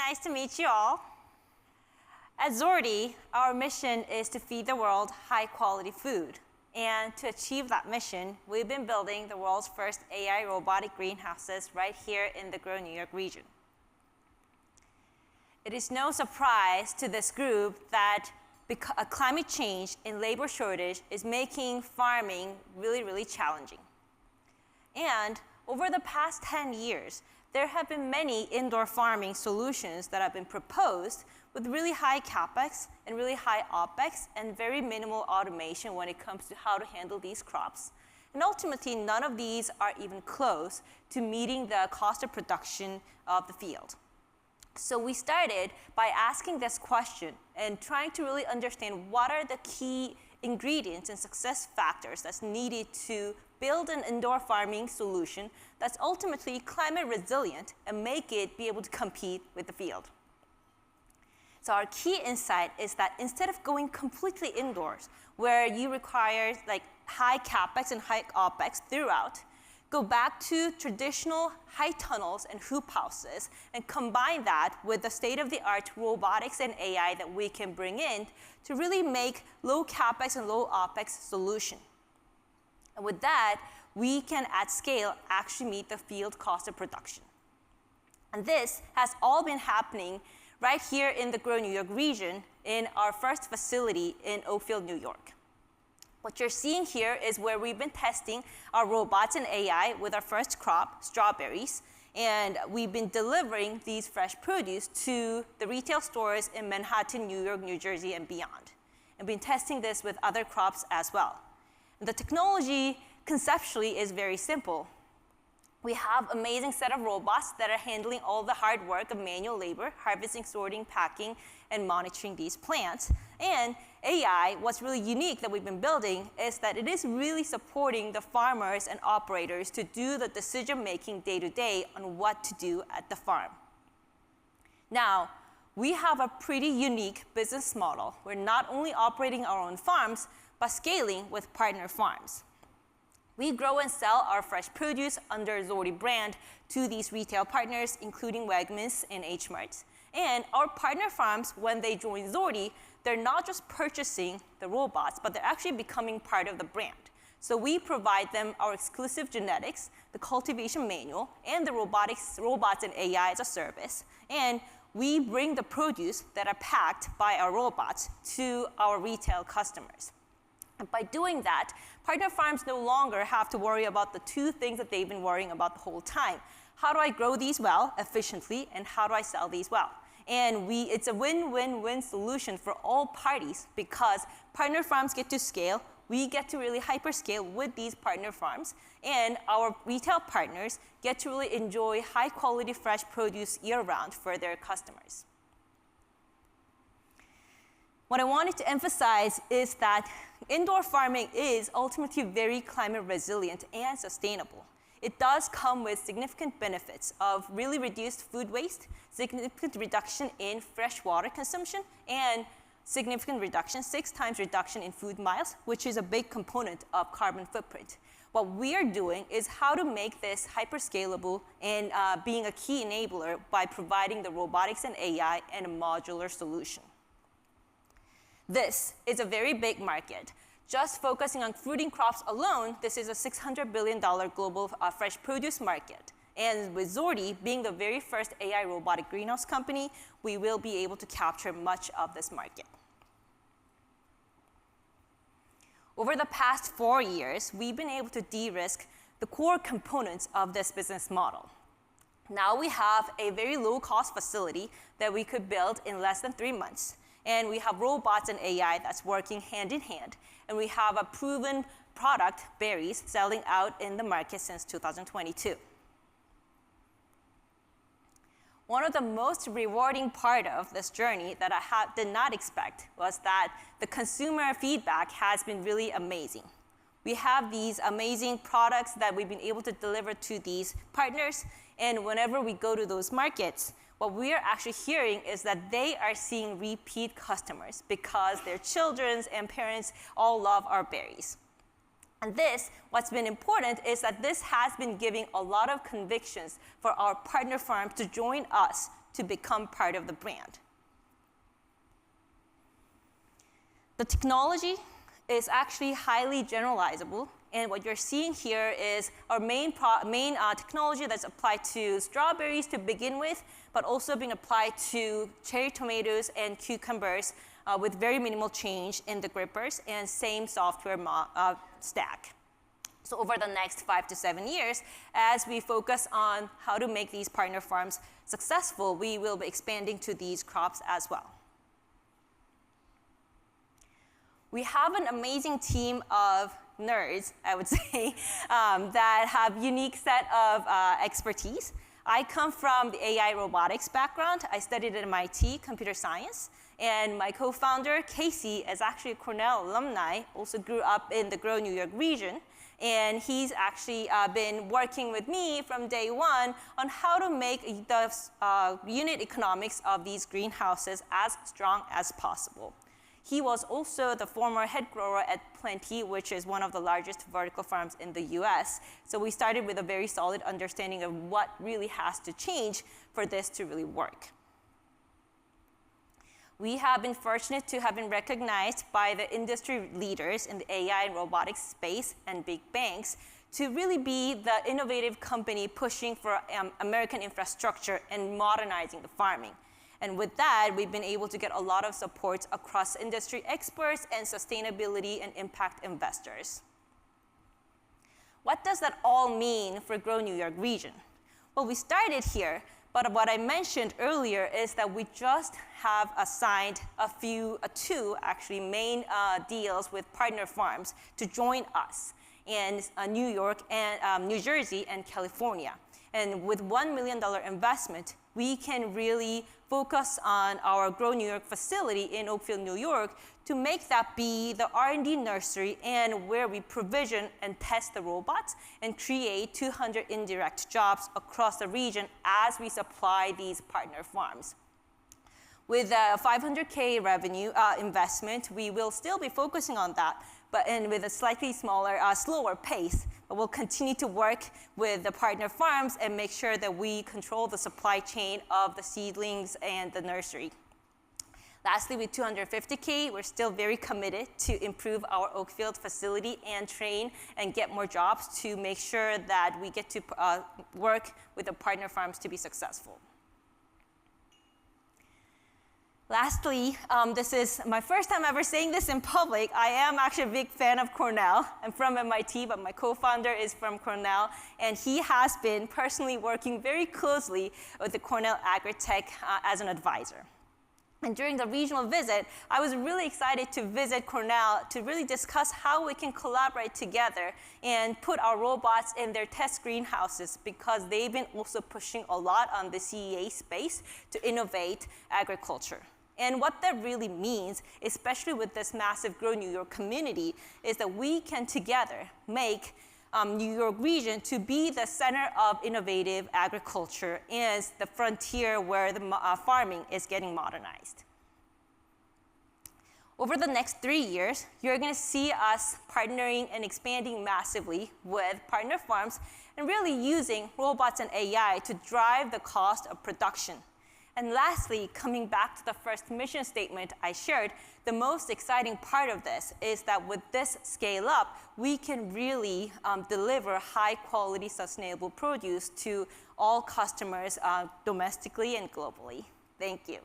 nice to meet you all. At Zordi, our mission is to feed the world high-quality food. And to achieve that mission, we've been building the world's first AI robotic greenhouses right here in the New York region. It is no surprise to this group that climate change and labor shortage is making farming really, really challenging. And over the past 10 years, there have been many indoor farming solutions that have been proposed with really high capex and really high opex and very minimal automation when it comes to how to handle these crops. And ultimately, none of these are even close to meeting the cost of production of the field. So we started by asking this question and trying to really understand what are the key ingredients and success factors that's needed to build an indoor farming solution that's ultimately climate resilient and make it be able to compete with the field. So our key insight is that instead of going completely indoors, where you require like high capex and high opex throughout, go back to traditional high tunnels and hoop houses and combine that with the state-of-the-art robotics and AI that we can bring in to really make low capex and low opex solution. And with that, we can, at scale, actually meet the field cost of production. And this has all been happening right here in the New York region in our first facility in Oakville, New York. What you're seeing here is where we've been testing our robots and AI with our first crop, strawberries, and we've been delivering these fresh produce to the retail stores in Manhattan, New York, New Jersey, and beyond. And been testing this with other crops as well. The technology conceptually is very simple. We have an amazing set of robots that are handling all the hard work of manual labor, harvesting, sorting, packing, and monitoring these plants. And AI, what's really unique that we've been building is that it is really supporting the farmers and operators to do the decision-making day-to-day on what to do at the farm. Now, we have a pretty unique business model. We're not only operating our own farms, but scaling with partner farms. We grow and sell our fresh produce under Zordi brand to these retail partners, including Wegmans and H Mart. And our partner farms, when they join Zordi, they're not just purchasing the robots, but they're actually becoming part of the brand. So we provide them our exclusive genetics, the cultivation manual, and the robots and AI as a service. And we bring the produce that are packed by our robots to our retail customers. And by doing that, partner farms no longer have to worry about the two things that they've been worrying about the whole time. How do I grow these well, efficiently, and how do I sell these well? And it's a win-win-win solution for all parties because partner farms get to scale, we get to really hyperscale with these partner farms, and our retail partners get to really enjoy high-quality fresh produce year-round for their customers. What I wanted to emphasize is that indoor farming is ultimately very climate resilient and sustainable. It does come with significant benefits of really reduced food waste, significant reduction in fresh water consumption, and significant reduction, 6 times reduction in food miles, which is a big component of carbon footprint. What we are doing is how to make this hyperscalable and being a key enabler by providing the robotics and AI and a modular solution. This is a very big market. Just focusing on fruiting crops alone, this is a $600 billion global fresh produce market. And with Zordi being the very first AI robotic greenhouse company, we will be able to capture much of this market. Over the past 4 years, we've been able to de-risk the core components of this business model. Now we have a very low-cost facility that we could build in less than 3 months. And we have robots and AI that's working hand in hand. And we have a proven product, berries, selling out in the market since 2022. One of the most rewarding part of this journey that I did not expect was that the consumer feedback has been really amazing. We have these amazing products that we've been able to deliver to these partners, and whenever we go to those markets, what we are actually hearing is that they are seeing repeat customers because their children and parents all love our berries. And this, what's been important is that this has been giving a lot of convictions for our partner farms to join us to become part of the brand. The technology is actually highly generalizable, and what you're seeing here is our main technology that's applied to strawberries to begin with, but also being applied to cherry tomatoes and cucumbers with very minimal change in the grippers and same software stack. So over the next 5 to 7 years, as we focus on how to make these partner farms successful, we will be expanding to these crops as well. We have an amazing team of nerds, I would say, that have unique set of expertise. I come from the AI robotics background. I studied at MIT computer science. And my co-founder, Casey, is actually a Cornell alumni, also grew up in the Grow New York region. And he's actually been working with me from day one on how to make the unit economics of these greenhouses as strong as possible. He was also the former head grower at Plenty, which is one of the largest vertical farms in the US. So we started with a very solid understanding of what really has to change for this to really work. We have been fortunate to have been recognized by the industry leaders in the AI and robotics space and big banks to really be the innovative company pushing for American infrastructure and modernizing the farming. And with that, we've been able to get a lot of support across industry experts and sustainability and impact investors. What does that all mean for Grow New York region? Well, we started here, but what I mentioned earlier is that we just have assigned two actually main deals with partner farms to join us in New York and New Jersey and California. And with $1 million investment, we can really focus on our Grow New York facility in Oakville, New York, to make that be the R&D nursery and where we provision and test the robots and create 200 indirect jobs across the region as we supply these partner farms. With a $500K revenue investment, we will still be focusing on that, and with a slightly smaller, slower pace. But we'll continue to work with the partner farms and make sure that we control the supply chain of the seedlings and the nursery. Lastly, with $250K, we're still very committed to improve our Oakfield facility and train and get more jobs to make sure that we get to work with the partner farms to be successful. Lastly, this is my first time ever saying this in public. I am actually a big fan of Cornell. I'm from MIT, but my co-founder is from Cornell, and he has been personally working very closely with the Cornell Agritech as an advisor. And during the regional visit, I was really excited to visit Cornell to really discuss how we can collaborate together and put our robots in their test greenhouses, because they've been also pushing a lot on the CEA space to innovate agriculture. And what that really means, especially with this massive Grow New York community, is that we can together make New York region to be the center of innovative agriculture and the frontier where the farming is getting modernized. Over the next 3 years, you're going to see us partnering and expanding massively with partner farms and really using robots and AI to drive the cost of production. And lastly, coming back to the first mission statement I shared, the most exciting part of this is that with this scale up, we can really deliver high quality sustainable produce to all customers domestically and globally. Thank you.